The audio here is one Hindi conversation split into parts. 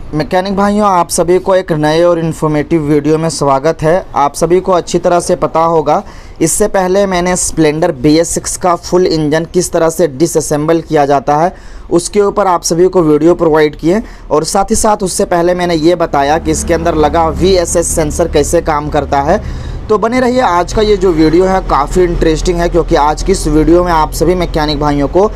मैकेनिक भाइयों, आप सभी को एक नए और इन्फॉर्मेटिव वीडियो में स्वागत है। आप सभी को अच्छी तरह से पता होगा, इससे पहले मैंने स्प्लेंडर BS6 का फुल इंजन किस तरह से डिसअसेंबल किया जाता है उसके ऊपर आप सभी को वीडियो प्रोवाइड किए, और साथ ही साथ उससे पहले मैंने ये बताया कि इसके अंदर लगा VSS सेंसर कैसे काम करता है। तो बने रहिए, आज का ये जो वीडियो है काफ़ी इंटरेस्टिंग है, क्योंकि आज की इस वीडियो में आप सभी मैकेनिक भाइयों को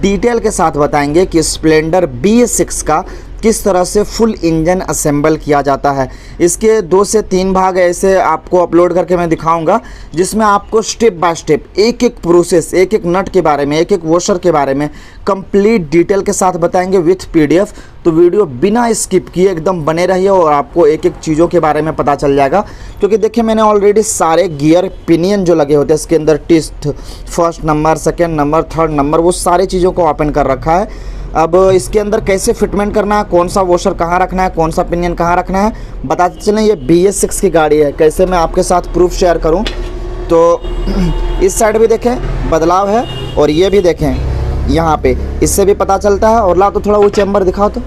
डिटेल के साथ बताएंगे कि स्प्लेंडर BS6 का किस तरह से फुल इंजन असेंबल किया जाता है। इसके 2 से 3 भाग ऐसे आपको अपलोड करके मैं दिखाऊंगा, जिसमें आपको स्टेप बाय स्टेप एक एक प्रोसेस, एक एक नट के बारे में, एक एक वॉशर के बारे में कंप्लीट डिटेल के साथ बताएंगे विथ PDF। तो वीडियो बिना स्किप किए एकदम बने रहिए और आपको एक एक चीज़ों के बारे में पता चल जाएगा। क्योंकि देखिए, मैंने ऑलरेडी सारे गियर पिनियन जो लगे होते हैं इसके अंदर, टिस्ट, first number, second number, third number, वो सारी चीज़ों को ओपन कर रखा है। अब इसके अंदर कैसे फिटमेंट करना है, कौन सा वॉशर कहाँ रखना है, कौन सा पिनियन कहाँ रखना है, बताते चलें। ये BS6 की गाड़ी है, कैसे मैं आपके साथ प्रूफ शेयर करूं। तो इस साइड भी देखें बदलाव है, और ये भी देखें यहाँ पे, इससे भी पता चलता है। और ला तो थोड़ा वो चैम्बर दिखाओ, तो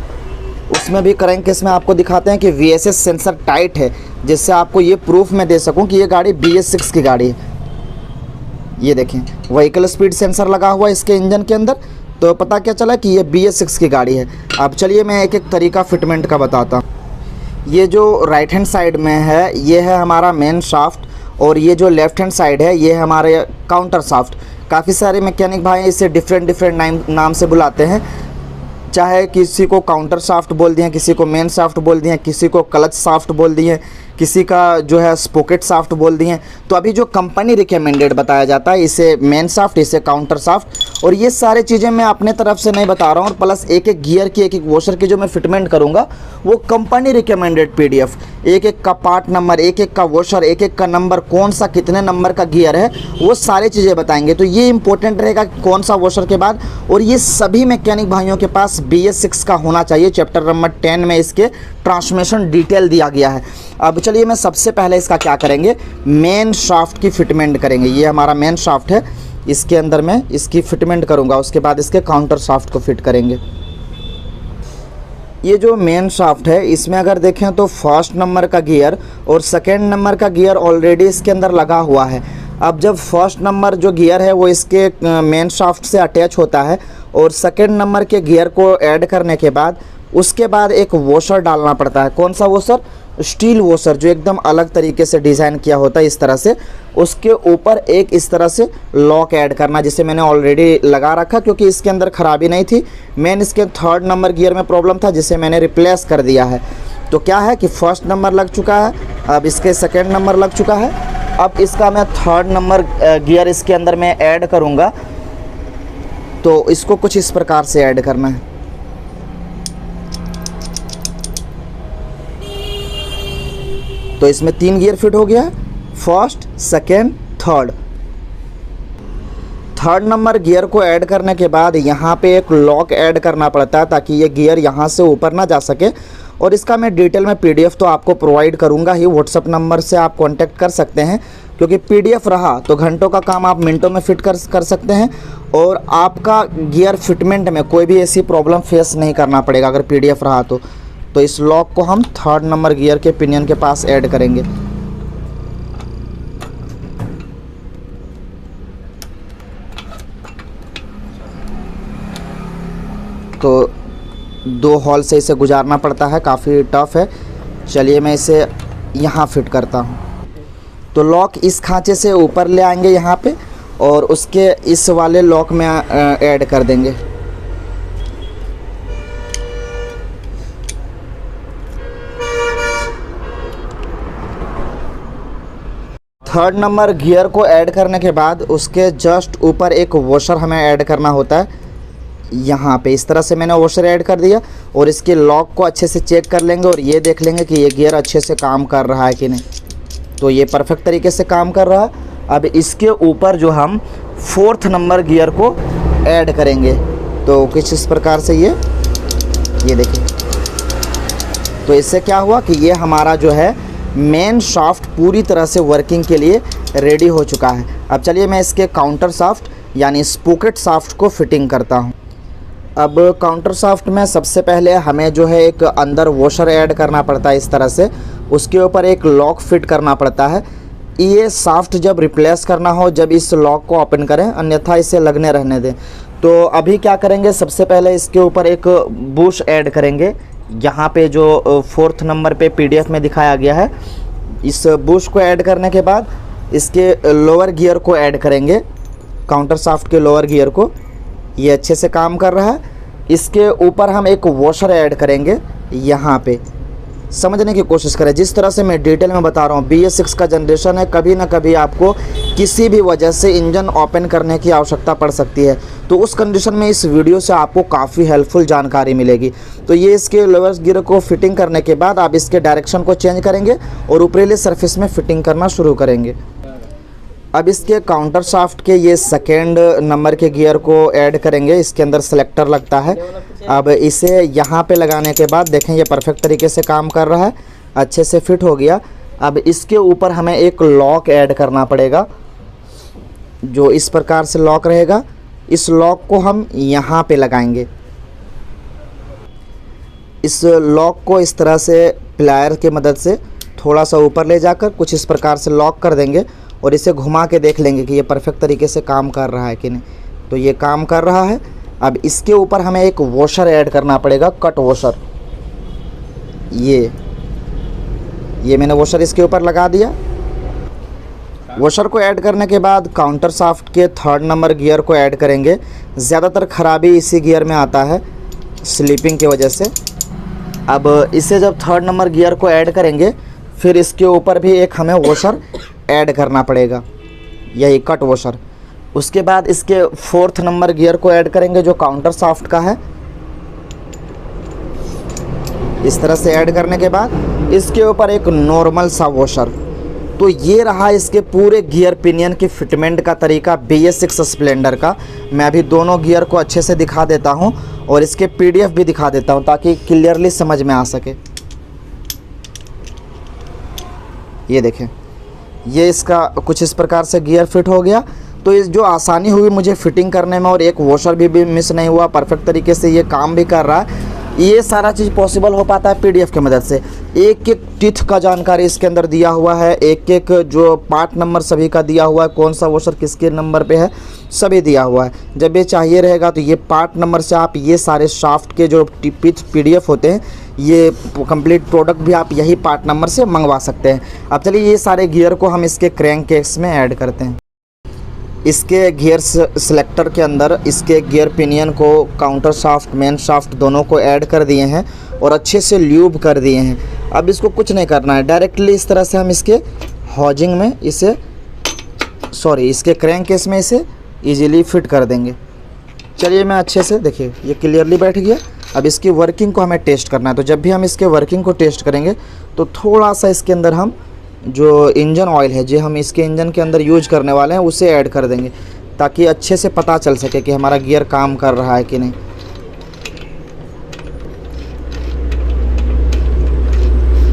उसमें भी क्रैंक केस में आपको दिखाते हैं कि VSS सेंसर टाइट है, जिससे आपको ये प्रूफ मैं दे सकूँ कि ये गाड़ी BS6 की गाड़ी है। ये देखें, व्हीकल स्पीड सेंसर लगा हुआ है इसके इंजन के अंदर, तो पता क्या चला कि ये BS6 की गाड़ी है। अब चलिए मैं एक एक तरीका फिटमेंट का बताता हूँ। ये जो राइट हैंड साइड में है ये है हमारा मेन शाफ्ट, और ये जो लेफ्ट हैंड साइड है ये है हमारे काउंटर शाफ्ट। काफ़ी सारे मैकेनिक भाई इसे डिफरेंट नाम से बुलाते हैं, चाहे किसी को काउंटर शाफ्ट बोल दिए, किसी को मेन शाफ्ट बोल दिए, किसी को क्लच शाफ्ट बोल दिए, किसी का जो है स्पोकेट शाफ्ट बोल दिए। तो अभी जो कंपनी रिकमेंडेड बताया जाता है, इसे मेन शाफ्ट, इसे काउंटर शाफ्ट। और ये सारी चीज़ें मैं अपने तरफ से नहीं बता रहा हूँ, और प्लस एक एक गियर की, एक एक वॉशर की जो मैं फिटमेंट करूँगा वो कंपनी रिकमेंडेड PDF, एक एक का पार्ट नंबर, एक एक का वॉशर, एक एक का नंबर, कौन सा कितने नंबर का गियर है, वो सारी चीज़ें बताएंगे। तो ये इंपॉर्टेंट रहेगा कौन सा वॉशर के बाद, और ये सभी मैकेनिक भाइयों के पास BS6 का होना चाहिए। चैप्टर नंबर 10 में इसके ट्रांसमिशन डिटेल दिया गया है। अब चलिए मैं सबसे पहले इसका क्या करेंगे, मेन शाफ्ट की फिटमेंट करेंगे। ये हमारा मेन शाफ्ट है, इसके अंदर मैं इसकी फिटमेंट करूंगा, उसके बाद इसके काउंटर शाफ्ट को फिट करेंगे। ये जो मेन शाफ्ट है इसमें अगर देखें तो फर्स्ट नंबर का गियर और सेकेंड नंबर का गियर ऑलरेडी इसके अंदर लगा हुआ है। अब जब फर्स्ट नंबर जो गियर है वो इसके मेन शाफ्ट से अटैच होता है, और सेकेंड नंबर के गियर को ऐड करने के बाद उसके बाद एक वॉशर डालना पड़ता है। कौन सा वॉशर? स्टील वॉशर, जो एकदम अलग तरीके से डिज़ाइन किया होता है इस तरह से। उसके ऊपर एक इस तरह से लॉक ऐड करना, जिसे मैंने ऑलरेडी लगा रखा, क्योंकि इसके अंदर ख़राबी नहीं थी। मेन इसके थर्ड नंबर गियर में प्रॉब्लम था, जिसे मैंने रिप्लेस कर दिया है। तो क्या है कि फर्स्ट नंबर लग चुका है, अब इसके सेकेंड नंबर लग चुका है। अब इसका मैं थर्ड नंबर गियर इसके अंदर मैं ऐड करूँगा। तो इसको कुछ इस प्रकार से ऐड करना है। तो इसमें 3 गियर फिट हो गया, first, second, third. Third number gear को ऐड करने के बाद यहाँ पे एक लॉक ऐड करना पड़ता है, ताकि ये गियर यहाँ से ऊपर ना जा सके। और इसका मैं डिटेल में PDF तो आपको प्रोवाइड करूँगा ही, व्हाट्सअप नंबर से आप कांटेक्ट कर सकते हैं, क्योंकि PDF रहा तो घंटों का काम आप मिनटों में फिट कर सकते हैं, और आपका गियर फिटमेंट में कोई भी ऐसी प्रॉब्लम फेस नहीं करना पड़ेगा अगर PDF रहा तो इस लॉक को हम थर्ड नंबर गियर के पिनियन के पास ऐड करेंगे। तो 2 हॉल से इसे गुजारना पड़ता है, काफ़ी टफ है। चलिए मैं इसे यहाँ फिट करता हूँ। तो लॉक इस खांचे से ऊपर ले आएंगे यहाँ पे, और उसके इस वाले लॉक में ऐड कर देंगे। थर्ड नंबर गियर को ऐड करने के बाद उसके जस्ट ऊपर एक वॉशर हमें ऐड करना होता है। यहाँ पे इस तरह से मैंने वॉशर ऐड कर दिया, और इसके लॉक को अच्छे से चेक कर लेंगे, और ये देख लेंगे कि ये गियर अच्छे से काम कर रहा है कि नहीं। तो ये परफेक्ट तरीके से काम कर रहा है। अब इसके ऊपर जो हम फोर्थ नंबर गियर को ऐड करेंगे, तो कुछ इस प्रकार से ये देखिए। तो इससे क्या हुआ कि ये हमारा जो है मेन शाफ्ट पूरी तरह से वर्किंग के लिए रेडी हो चुका है। अब चलिए मैं इसके काउंटर शाफ्ट यानी स्पोकेट शाफ्ट को फिटिंग करता हूँ। अब काउंटर शाफ्ट में सबसे पहले हमें जो है एक अंदर वॉशर ऐड करना पड़ता है इस तरह से, उसके ऊपर एक लॉक फिट करना पड़ता है। ये शाफ्ट जब रिप्लेस करना हो जब इस लॉक को ओपन करें, अन्यथा इसे लगने रहने दें। तो अभी क्या करेंगे, सबसे पहले इसके ऊपर एक बुश ऐड करेंगे। यहाँ पे जो 4th नंबर पे PDF में दिखाया गया है, इस बुश को ऐड करने के बाद इसके लोअर गियर को ऐड करेंगे, काउंटर शाफ्ट के लोअर गियर को। ये अच्छे से काम कर रहा है। इसके ऊपर हम एक वॉशर ऐड करेंगे। यहाँ पे समझने की कोशिश करें, जिस तरह से मैं डिटेल में बता रहा हूँ, BS6 का जनरेशन है, कभी ना कभी आपको किसी भी वजह से इंजन ओपन करने की आवश्यकता पड़ सकती है। तो उस कंडीशन में इस वीडियो से आपको काफ़ी हेल्पफुल जानकारी मिलेगी। तो ये इसके लोअर गियर को फिटिंग करने के बाद आप इसके डायरेक्शन को चेंज करेंगे और ऊपरीले सरफेस में फिटिंग करना शुरू करेंगे। अब इसके काउंटर शाफ्ट के ये 2nd नंबर के गियर को ऐड करेंगे। इसके अंदर सेलेक्टर लगता है। अब इसे यहाँ पे लगाने के बाद देखें ये परफेक्ट तरीके से काम कर रहा है, अच्छे से फिट हो गया। अब इसके ऊपर हमें एक लॉक ऐड करना पड़ेगा, जो इस प्रकार से लॉक रहेगा। इस लॉक को हम यहाँ पे लगाएंगे। इस लॉक को इस तरह से प्लायर की मदद से थोड़ा सा ऊपर ले जाकर कुछ इस प्रकार से लॉक कर देंगे और इसे घुमा के देख लेंगे कि ये परफेक्ट तरीके से काम कर रहा है कि नहीं। तो ये काम कर रहा है। अब इसके ऊपर हमें एक वॉशर ऐड करना पड़ेगा, कट वॉशर। ये मैंने वॉशर इसके ऊपर लगा दिया। वॉशर को ऐड करने के बाद काउंटर शाफ्ट के 3rd नंबर गियर को ऐड करेंगे। ज़्यादातर खराबी इसी गियर में आता है स्लिपिंग की वजह से। अब इसे जब 3rd नंबर गियर को ऐड करेंगे, फिर इसके ऊपर भी एक हमें वॉशर ऐड करना पड़ेगा, यही कट वॉशर। उसके बाद इसके 4th नंबर गियर को ऐड करेंगे, जो काउंटर शाफ्ट का है। इस तरह से ऐड करने के बाद इसके ऊपर एक नॉर्मल सा वॉशर। तो ये रहा इसके पूरे गियर पिनियन की फिटमेंट का तरीका BS6 स्प्लेंडर का। मैं अभी दोनों गियर को अच्छे से दिखा देता हूँ और इसके PDF भी दिखा देता हूँ ताकि क्लियरली समझ में आ सके। ये देखें, ये इसका कुछ इस प्रकार से गियर फिट हो गया। तो इस जो आसानी हुई मुझे फिटिंग करने में, और एक वॉशर भी मिस नहीं हुआ, परफेक्ट तरीके से ये काम भी कर रहा है। ये सारा चीज़ पॉसिबल हो पाता है PDF की मदद से। एक एक टिथ का जानकारी इसके अंदर दिया हुआ है, एक एक जो पार्ट नंबर सभी का दिया हुआ है, कौन सा वॉशर किसके नंबर पे है सभी दिया हुआ है। जब ये चाहिए रहेगा तो ये पार्ट नंबर से आप ये सारे शाफ्ट के जो PDF होते हैं, ये कंप्लीट प्रोडक्ट भी आप यही पार्ट नंबर से मंगवा सकते हैं। अब चलिए ये सारे गियर को हम इसके क्रैंक केस में ऐड करते हैं। इसके गियर सेलेक्टर के अंदर इसके गियर पिनियन को काउंटर शाफ्ट, मेन शाफ्ट दोनों को ऐड कर दिए हैं और अच्छे से ल्यूब कर दिए हैं। अब इसको कुछ नहीं करना है, डायरेक्टली इस तरह से हम इसके हॉजिंग में इसके क्रैंक केस में इसे इजीली फिट कर देंगे। चलिए मैं अच्छे से, देखिए ये क्लियरली बैठ गया। अब इसकी वर्किंग को हमें टेस्ट करना है। तो जब भी हम इसके वर्किंग को टेस्ट करेंगे तो थोड़ा सा इसके अंदर हम जो इंजन ऑयल है, जो हम इसके इंजन के अंदर यूज करने वाले हैं, उसे ऐड कर देंगे ताकि अच्छे से पता चल सके कि हमारा गियर काम कर रहा है कि नहीं।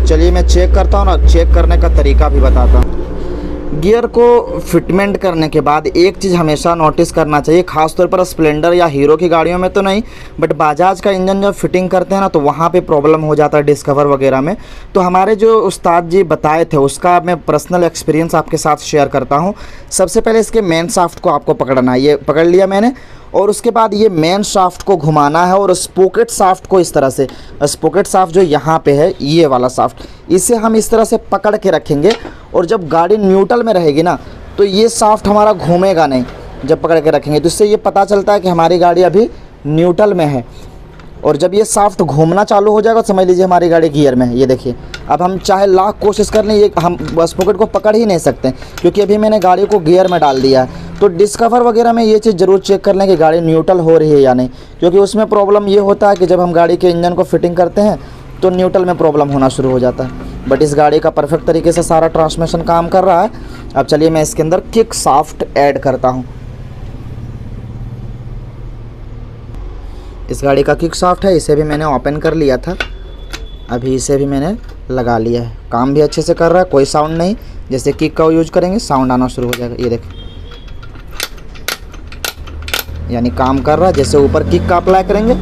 चलिए मैं चेक करता हूँ ना, चेक करने का तरीका भी बताता हूँ। गियर को फिटमेंट करने के बाद एक चीज़ हमेशा नोटिस करना चाहिए, खासतौर पर स्प्लेंडर या हीरो की गाड़ियों में तो नहीं, बट बजाज का इंजन जब फिटिंग करते हैं ना तो वहाँ पे प्रॉब्लम हो जाता है डिस्कवर वगैरह में। तो हमारे जो उस्ताद जी बताए थे उसका मैं पर्सनल एक्सपीरियंस आपके साथ शेयर करता हूँ। सबसे पहले इसके मेन शाफ्ट को आपको पकड़ना है, ये पकड़ लिया मैंने, और उसके बाद ये मेन शाफ्ट को घुमाना है और स्पोकेट शाफ्ट को इस तरह से, स्पोकेट शाफ्ट जो यहाँ पे है ये वाला शाफ्ट, इसे हम इस तरह से पकड़ के रखेंगे। और जब गाड़ी न्यूट्रल में रहेगी ना तो ये शाफ्ट हमारा घूमेगा नहीं, जब पकड़ के रखेंगे तो इससे ये पता चलता है कि हमारी गाड़ी अभी न्यूट्रल में है। और जब ये शाफ्ट घूमना चालू हो जाएगा समझ लीजिए हमारी गाड़ी गियर में है। ये देखिए, अब हम चाहे लाख कोशिश कर लें, ये हम स्पोकेट को पकड़ ही नहीं सकते क्योंकि अभी मैंने गाड़ी को गियर में डाल दिया है। तो डिस्कवर वगैरह में ये चीज़ ज़रूर चेक कर लें कि गाड़ी न्यूट्रल हो रही है या नहीं, क्योंकि उसमें प्रॉब्लम ये होता है कि जब हम गाड़ी के इंजन को फिटिंग करते हैं तो न्यूट्रल में प्रॉब्लम होना शुरू हो जाता है। बट इस गाड़ी का परफेक्ट तरीके से सारा ट्रांसमिशन काम कर रहा है। अब चलिए मैं इसके अंदर किक शाफ्ट ऐड करता हूँ। इस गाड़ी का किक शाफ्ट है, इसे भी मैंने ओपन कर लिया था, अभी इसे भी मैंने लगा लिया है। काम भी अच्छे से कर रहा है, कोई साउंड नहीं। जैसे किक का यूज करेंगे साउंड आना शुरू हो जाएगा। ये देखें, यानी काम कर रहा है। जैसे ऊपर किक का अप्लाई करेंगे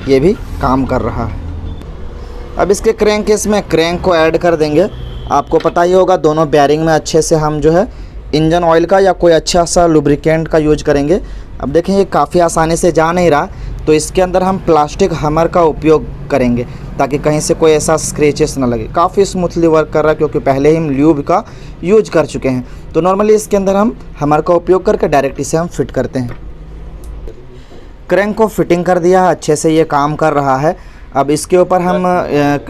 ये भी काम कर रहा है। अब इसके क्रैंक केस में क्रैंक को ऐड कर देंगे। आपको पता ही होगा दोनों बेयरिंग में अच्छे से हम जो है इंजन ऑयल का या कोई अच्छा सा लुब्रिकेंट का यूज करेंगे। अब देखें ये काफ़ी आसानी से जा नहीं रहा, तो इसके अंदर हम प्लास्टिक हमर का उपयोग करेंगे ताकि कहीं से कोई ऐसा स्क्रैचेस ना लगे। काफ़ी स्मूथली वर्क कर रहा है क्योंकि पहले ही हम ल्यूब का यूज कर चुके हैं। तो नॉर्मली इसके अंदर हम हमर का उपयोग करके डायरेक्ट इसे हम फिट करते हैं। क्रैंक को फिटिंग कर दिया है, अच्छे से ये काम कर रहा है। अब इसके ऊपर हम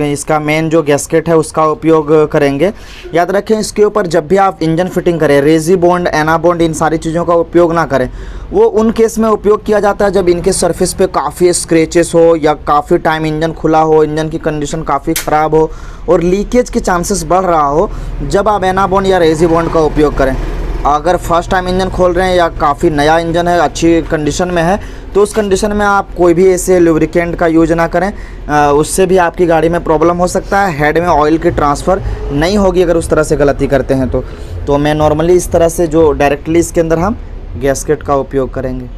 इसका मेन जो गैस्केट है उसका उपयोग करेंगे। याद रखें इसके ऊपर जब भी आप इंजन फिटिंग करें रेजी बॉन्ड, एना बॉन्ड, इन सारी चीज़ों का उपयोग ना करें। वो उन केस में उपयोग किया जाता है जब इनके सरफेस पे काफ़ी स्क्रैचेस हो या काफ़ी टाइम इंजन खुला हो, इंजन की कंडीशन काफ़ी ख़राब हो और लीकेज के चांसेस बढ़ रहा हो, जब आप एना बॉन्ड या रेजी बॉन्ड का उपयोग करें। अगर फर्स्ट टाइम इंजन खोल रहे हैं या काफ़ी नया इंजन है, अच्छी कंडीशन में है, तो उस कंडीशन में आप कोई भी ऐसे लुब्रिकेंट का यूज ना करें। उससे भी आपकी गाड़ी में प्रॉब्लम हो सकता है, हेड में ऑयल की ट्रांसफ़र नहीं होगी अगर उस तरह से गलती करते हैं तो मैं नॉर्मली इस तरह से जो डायरेक्टली इसके अंदर हम गैस्केट का उपयोग करेंगे।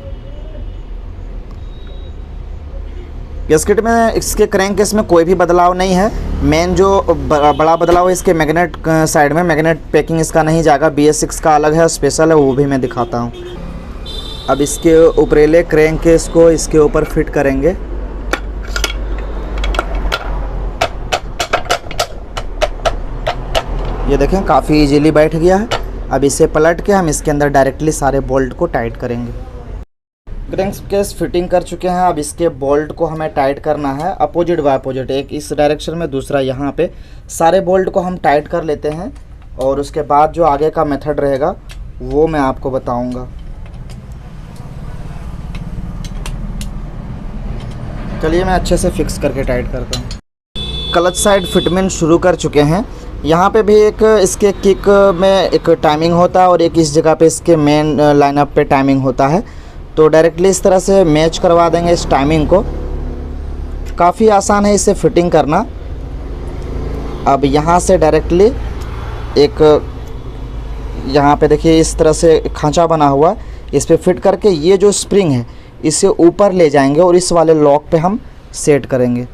गैस्केट में इसके क्रैंक केस में कोई भी बदलाव नहीं है। मेन जो बड़ा बदलाव है इसके मैग्नेट साइड में, मैग्नेट पैकिंग इसका नहीं जाएगा, BS6 का अलग है, स्पेशल है, वो भी मैं दिखाता हूँ। अब इसके ऊपरेले क्रैंक केस को इसके ऊपर फिट करेंगे। ये देखें काफ़ी इजीली बैठ गया है। अब इसे पलट के हम इसके अंदर डायरेक्टली सारे बोल्ट को टाइट करेंगे। क्रैंक केस फिटिंग कर चुके हैं। अब इसके बोल्ट को हमें टाइट करना है अपोजिट बाय अपोजिट, एक इस डायरेक्शन में दूसरा यहाँ पे। सारे बोल्ट को हम टाइट कर लेते हैं और उसके बाद जो आगे का मेथड रहेगा वो मैं आपको बताऊंगा। चलिए मैं अच्छे से फिक्स करके टाइट करता हूँ। क्लच साइड फिटमेंट शुरू कर चुके हैं। यहाँ पे भी एक इसके किक में एक टाइमिंग होता है और एक इस जगह पे इसके मेन लाइनअप पे टाइमिंग होता है। तो डायरेक्टली इस तरह से मैच करवा देंगे इस टाइमिंग को। काफ़ी आसान है इसे फिटिंग करना। अब यहाँ से डायरेक्टली एक यहाँ पे देखिए इस तरह से खांचा बना हुआ है, इस पे फिट करके ये जो स्प्रिंग है इसे ऊपर ले जाएंगे और इस वाले लॉक पे हम सेट करेंगे।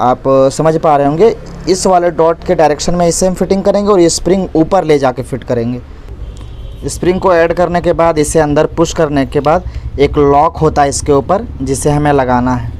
आप समझ पा रहे होंगे, इस वाले डॉट के डायरेक्शन में इसे हम फिटिंग करेंगे और ये स्प्रिंग ऊपर ले जाके फिट करेंगे। स्प्रिंग को ऐड करने के बाद इसे अंदर पुश करने के बाद एक लॉक होता है इसके ऊपर जिसे हमें लगाना है।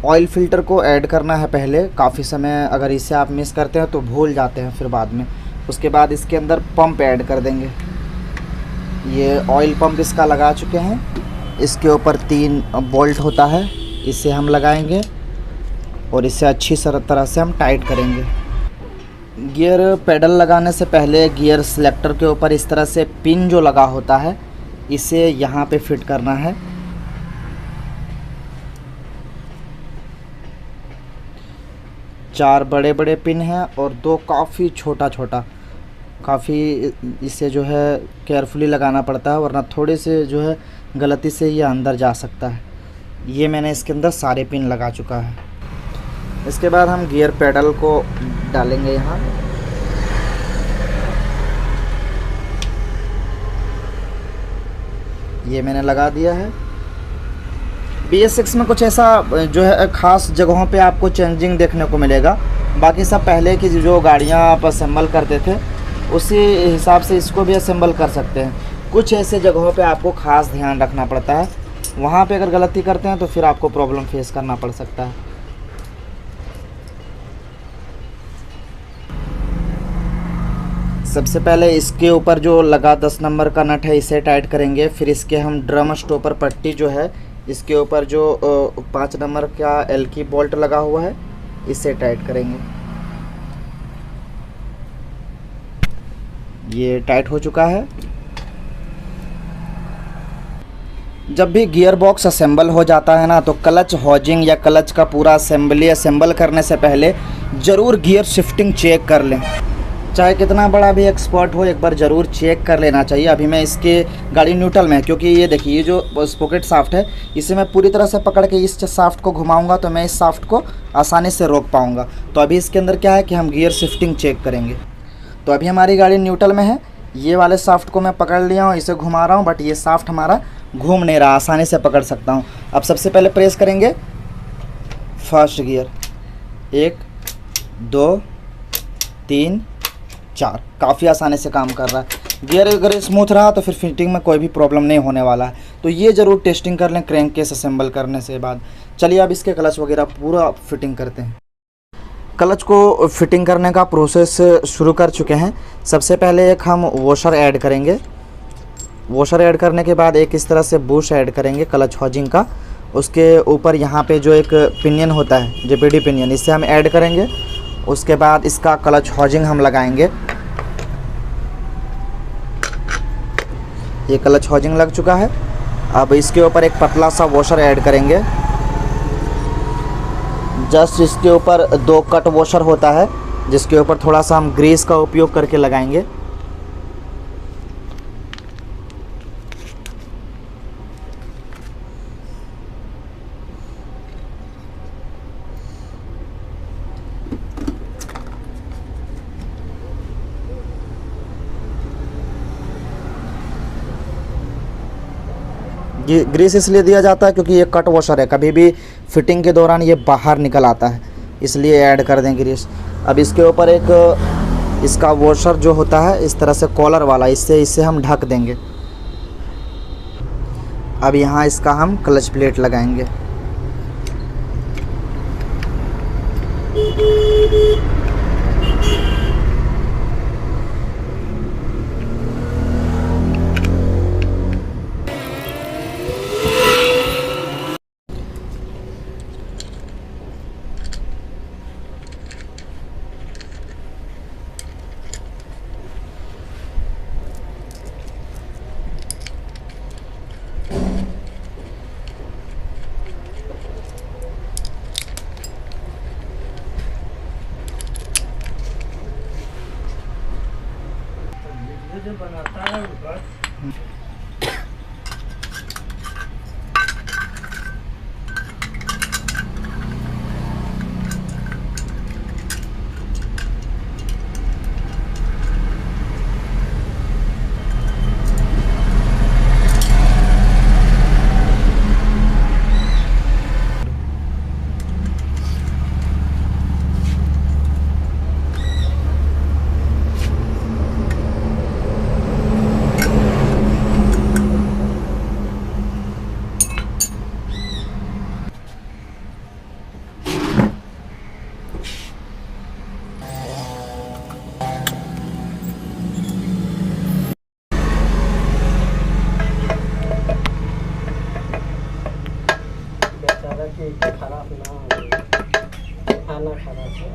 ऑयल फिल्टर को ऐड करना है पहले। काफ़ी समय अगर इसे आप मिस करते हैं तो भूल जाते हैं फिर बाद में। उसके बाद इसके अंदर पंप ऐड कर देंगे। ये ऑयल पंप इसका लगा चुके हैं। इसके ऊपर 3 बोल्ट होता है, इसे हम लगाएंगे और इसे अच्छी तरह से हम टाइट करेंगे। गियर पेडल लगाने से पहले गियर सिलेक्टर के ऊपर इस तरह से पिन जो लगा होता है इसे यहाँ पे फिट करना है। चार बड़े बड़े पिन हैं और 2 काफ़ी छोटा छोटा। काफ़ी इसे जो है केयरफुली लगाना पड़ता है वरना थोड़े से जो है गलती से ये अंदर जा सकता है। ये मैंने इसके अंदर सारे पिन लगा चुका है। इसके बाद हम गियर पेडल को डालेंगे यहाँ। ये मैंने लगा दिया है। BS6 में कुछ ऐसा जो है ख़ास जगहों पे आपको चेंजिंग देखने को मिलेगा। बाकी सब पहले की जो गाड़ियाँ आप असेंबल करते थे उसी हिसाब से इसको भी असेंबल कर सकते हैं। कुछ ऐसे जगहों पे आपको ख़ास ध्यान रखना पड़ता है, वहाँ पे अगर गलती करते हैं तो फिर आपको प्रॉब्लम फेस करना पड़ सकता है। सबसे पहले इसके ऊपर जो लगा 10 नंबर का नट है इसे टाइट करेंगे। फिर इसके हम ड्रम स्टॉपर पट्टी जो है इसके ऊपर जो 5 नंबर का एल की बोल्ट लगा हुआ है इसे टाइट करेंगे। ये टाइट हो चुका है। जब भी गियर बॉक्स असेंबल हो जाता है ना तो क्लच हॉजिंग या क्लच का पूरा असेंबल करने से पहले ज़रूर गियर शिफ्टिंग चेक कर लें। चाहे कितना बड़ा भी एक्सपर्ट हो, एक बार ज़रूर चेक कर लेना चाहिए। अभी मैं इसके गाड़ी न्यूट्रल में है, क्योंकि ये देखिए ये जो स्पोकेट शाफ्ट है, इसे मैं पूरी तरह से पकड़ के इस शाफ्ट को घुमाऊंगा तो मैं इस शाफ्ट को आसानी से रोक पाऊंगा। तो अभी इसके अंदर क्या है कि हम गियर शिफ्टिंग चेक करेंगे। तो अभी हमारी गाड़ी न्यूट्रल में है, ये वाले शाफ्ट को मैं पकड़ लिया हूँ, इसे घुमा रहा हूँ, बट ये शाफ्ट हमारा घूम नहीं रहा, आसानी से पकड़ सकता हूँ। अब सबसे पहले प्रेस करेंगे फर्स्ट गियर, 1 2 3 4, काफ़ी आसानी से काम कर रहा है। गियर अगर स्मूथ रहा तो फिर फिटिंग में कोई भी प्रॉब्लम नहीं होने वाला है। तो ये ज़रूर टेस्टिंग कर लें क्रैंक केस असेंबल करने से बाद। चलिए अब इसके क्लच वगैरह पूरा फिटिंग करते हैं। क्लच को फिटिंग करने का प्रोसेस शुरू कर चुके हैं। सबसे पहले एक हम वॉशर ऐड करेंगे। वॉशर ऐड करने के बाद एक इस तरह से बुश ऐड करेंगे क्लच हॉजिंग का। उसके ऊपर यहाँ पे जो एक पिनियन होता है, जेपीडी पिनियन, इसे हम ऐड करेंगे। उसके बाद इसका क्लच हॉजिंग हम लगाएंगे। ये क्लच हॉजिंग लग चुका है। अब इसके ऊपर एक पतला सा वॉशर ऐड करेंगे। जस्ट इसके ऊपर 2 कट वॉशर होता है, जिसके ऊपर थोड़ा सा हम ग्रीस का उपयोग करके लगाएंगे। ग्रीस इसलिए दिया जाता है क्योंकि ये कट वॉशर है, कभी भी फिटिंग के दौरान ये बाहर निकल आता है, इसलिए ऐड कर दें ग्रीस। अब इसके ऊपर एक इसका वॉशर जो होता है इस तरह से कॉलर वाला, इससे हम ढक देंगे। अब यहाँ इसका हम क्लच प्लेट लगाएंगे। जो बनाता है ऊपर बेचारा कि खराब ना हो, खाना खराब है।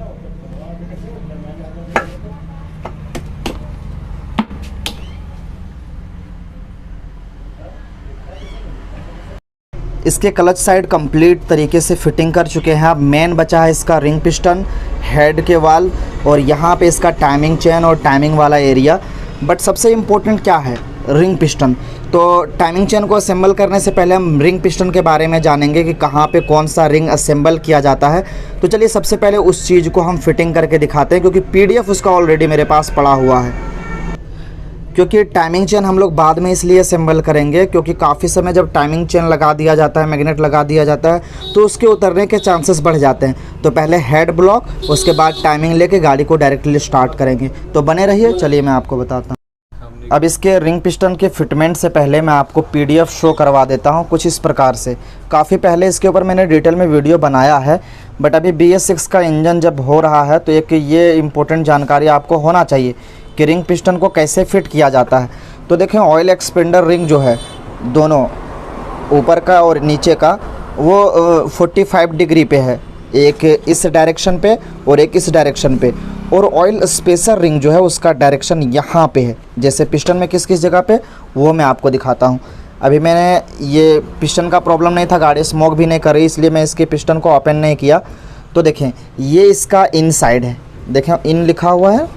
इसके क्लच साइड कंप्लीट तरीके से फिटिंग कर चुके हैं। अब मेन बचा है इसका रिंग पिस्टन, हेड के वाल और यहाँ पे इसका टाइमिंग चेन और टाइमिंग वाला एरिया। बट सबसे इम्पोर्टेंट क्या है, रिंग पिस्टन। तो टाइमिंग चेन को असेंबल करने से पहले हम रिंग पिस्टन के बारे में जानेंगे कि कहाँ पे कौन सा रिंग असेंबल किया जाता है। तो चलिए सबसे पहले उस चीज़ को हम फिटिंग करके दिखाते हैं, क्योंकि PDF उसका ऑलरेडी मेरे पास पड़ा हुआ है। क्योंकि टाइमिंग चेन हम लोग बाद में इसलिए असेंबल करेंगे क्योंकि काफ़ी समय जब टाइमिंग चेन लगा दिया जाता है, मैग्नेट लगा दिया जाता है, तो उसके उतरने के चांसेस बढ़ जाते हैं। तो पहले हेड ब्लॉक, उसके बाद टाइमिंग लेके गाड़ी को डायरेक्टली स्टार्ट करेंगे। तो बने रहिए, चलिए मैं आपको बताता हूँ। अब इसके रिंग पिस्टन के फिटमेंट से पहले मैं आपको PDF शो करवा देता हूँ कुछ इस प्रकार से। काफ़ी पहले इसके ऊपर मैंने डिटेल में वीडियो बनाया है, बट अभी BS6 का इंजन जब हो रहा है तो एक ये इम्पोर्टेंट जानकारी आपको होना चाहिए कि रिंग पिस्टन को कैसे फिट किया जाता है। तो देखें, ऑयल एक्सपेंडर रिंग जो है, दोनों ऊपर का और नीचे का, वो 45 डिग्री पे है, एक इस डायरेक्शन पे और एक इस डायरेक्शन पे। और ऑयल स्पेसर रिंग जो है उसका डायरेक्शन यहाँ पे है। जैसे पिस्टन में किस किस जगह पे, वो मैं आपको दिखाता हूँ। अभी मैंने ये पिस्टन का प्रॉब्लम नहीं था, गाड़ी स्मोक भी नहीं कर रही, इसलिए मैं इसके पिस्टन को ओपन नहीं किया। तो देखें, ये इसका इन साइड है, देखें इन लिखा हुआ है,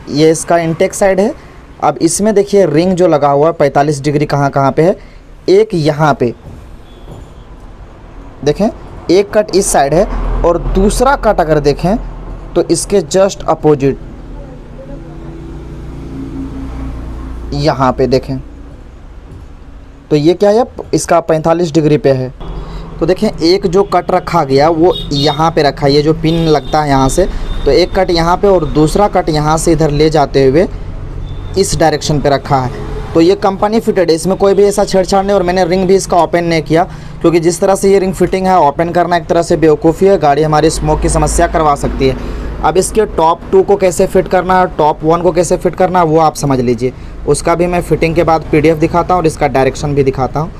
ये इसका इंटेक साइड है। अब इसमें देखिए रिंग जो लगा हुआ है 45 डिग्री कहाँ कहाँ पे है, एक यहाँ पे देखें, एक कट इस साइड है और दूसरा कट अगर देखें तो इसके जस्ट अपोजिट यहाँ पे देखें तो ये क्या है, इसका 45 डिग्री पे है। तो देखें एक जो कट रखा गया वो यहाँ पे रखा है, ये जो पिन लगता है यहाँ से, तो एक कट यहाँ पे और दूसरा कट यहाँ से इधर ले जाते हुए इस डायरेक्शन पे रखा है। तो ये कंपनी फिटेड है, इसमें कोई भी ऐसा छेड़छाड़ नहीं। और मैंने रिंग भी इसका ओपन नहीं किया, क्योंकि जिस तरह से ये रिंग फिटिंग है ओपन करना एक तरह से बेवकूफ़ी है, गाड़ी हमारी स्मोक की समस्या करवा सकती है। अब इसके टॉप 2 को कैसे फिट करना है, टॉप 1 को कैसे फिट करना है वो आप समझ लीजिए। उसका भी मैं फिटिंग के बाद PDF दिखाता हूँ और इसका डायरेक्शन भी दिखाता हूँ।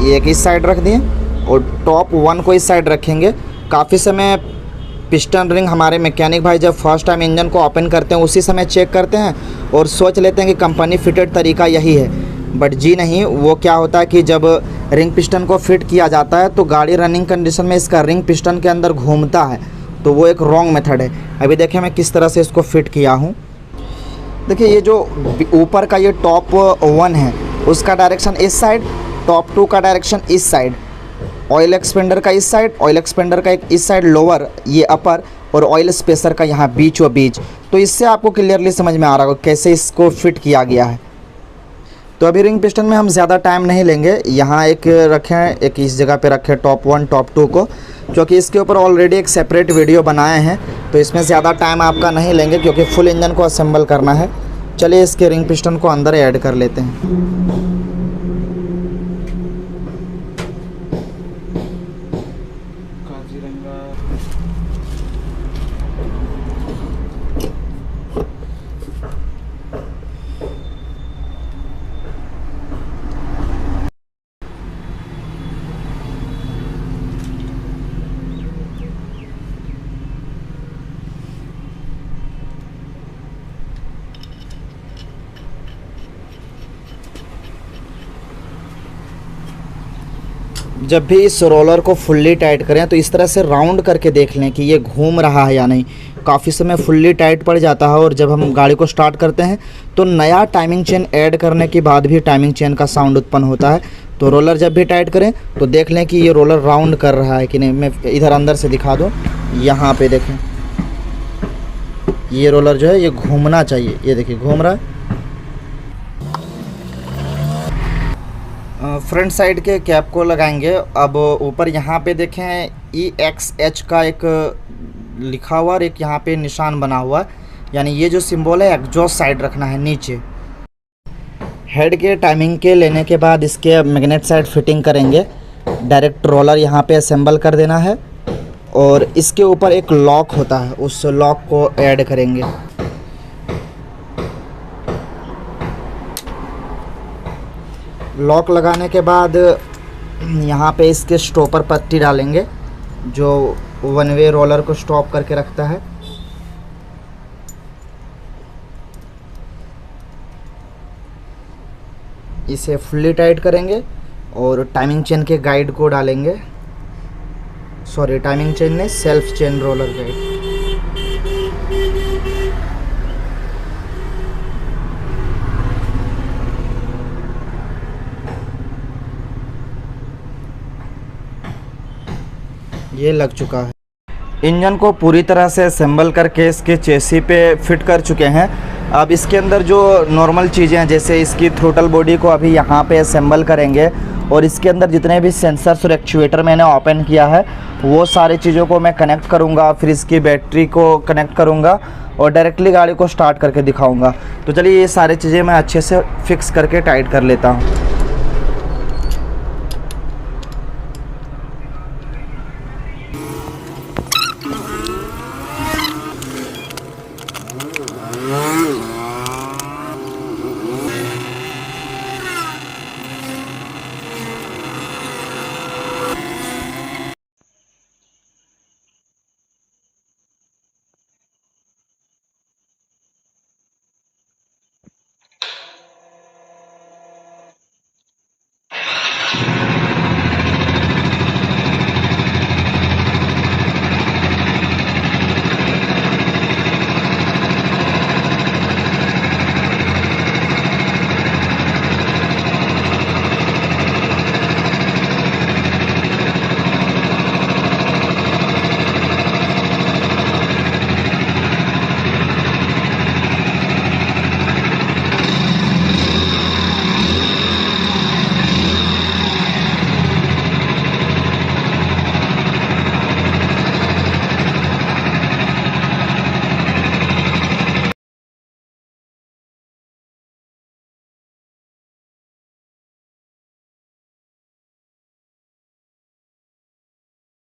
ये एक इस साइड रख दिए और टॉप 1 को इस साइड रखेंगे। काफ़ी समय पिस्टन रिंग हमारे मैकेनिक भाई जब फर्स्ट टाइम इंजन को ओपन करते हैं उसी समय चेक करते हैं और सोच लेते हैं कि कंपनी फिटेड तरीका यही है, बट जी नहीं। वो क्या होता है कि जब रिंग पिस्टन को फिट किया जाता है तो गाड़ी रनिंग कंडीशन में इसका रिंग पिस्टन के अंदर घूमता है, तो वो एक रॉन्ग मेथड है। अभी देखिए मैं किस तरह से इसको फिट किया हूँ। देखिए ये जो ऊपर का ये टॉप 1 है उसका डायरेक्शन इस साइड, टॉप 2 का डायरेक्शन इस साइड, ऑयल एक्सपेंडर का इस साइड, ऑयल एक्सपेंडर का एक इस साइड लोअर, ये अपर, और ऑयल स्पेसर का यहाँ बीचों बीच। तो इससे आपको क्लियरली समझ में आ रहा होगा कैसे इसको फिट किया गया है। तो अभी रिंग पिस्टन में हम ज़्यादा टाइम नहीं लेंगे। यहाँ एक रखें, एक इस जगह पे रखें टॉप 1 टॉप 2 को, क्योंकि इसके ऊपर ऑलरेडी एक सेपरेट वीडियो बनाए हैं, तो इसमें ज़्यादा टाइम आपका नहीं लेंगे क्योंकि फुल इंजन को असेंबल करना है। चलिए इसके रिंग पिस्टन को अंदर ऐड कर लेते हैं। जब भी इस रोलर को फुल्ली टाइट करें तो इस तरह से राउंड करके देख लें कि ये घूम रहा है या नहीं। काफ़ी समय फुल्ली टाइट पड़ जाता है और जब हम गाड़ी को स्टार्ट करते हैं तो नया टाइमिंग चेन ऐड करने के बाद भी टाइमिंग चेन का साउंड उत्पन्न होता है। तो रोलर जब भी टाइट करें तो देख लें कि ये रोलर राउंड कर रहा है कि नहीं। मैं इधर अंदर से दिखा दूँ, यहाँ पर देखें ये रोलर जो है ये घूमना चाहिए, ये देखिए घूम रहा है। फ्रंट साइड के कैप को लगाएंगे। अब ऊपर यहाँ पे देखें EXH का एक लिखा हुआ और एक यहाँ पे निशान बना हुआ है, यानी ये जो सिंबल है एग्जॉस्ट साइड रखना है नीचे। हेड के टाइमिंग के लेने के बाद इसके मैग्नेट साइड फिटिंग करेंगे। डायरेक्ट रोलर यहाँ पे असेंबल कर देना है और इसके ऊपर एक लॉक होता है, उस लॉक को ऐड करेंगे। लॉक लगाने के बाद यहाँ पे इसके स्टॉपर पट्टी डालेंगे जो 1 वे रोलर को स्टॉप करके रखता है। इसे फुल्ली टाइट करेंगे और टाइमिंग चेन के गाइड को डालेंगे। सॉरी, टाइमिंग चेन नहीं, सेल्फ चेन रोलर गाइड। ये लग चुका है। इंजन को पूरी तरह से असेंबल करके इसके चेसी पे फिट कर चुके हैं। अब इसके अंदर जो नॉर्मल चीज़ें हैं जैसे इसकी थ्रोटल बॉडी को अभी यहाँ पे असेंबल करेंगे और इसके अंदर जितने भी सेंसर्स और एक्चुएटर मैंने ओपन किया है वो सारी चीज़ों को मैं कनेक्ट करूँगा। फिर इसकी बैटरी को कनेक्ट करूँगा और डायरेक्टली गाड़ी को स्टार्ट करके दिखाऊँगा। तो चलिए ये सारी चीज़ें मैं अच्छे से फिक्स करके टाइट कर लेता हूँ।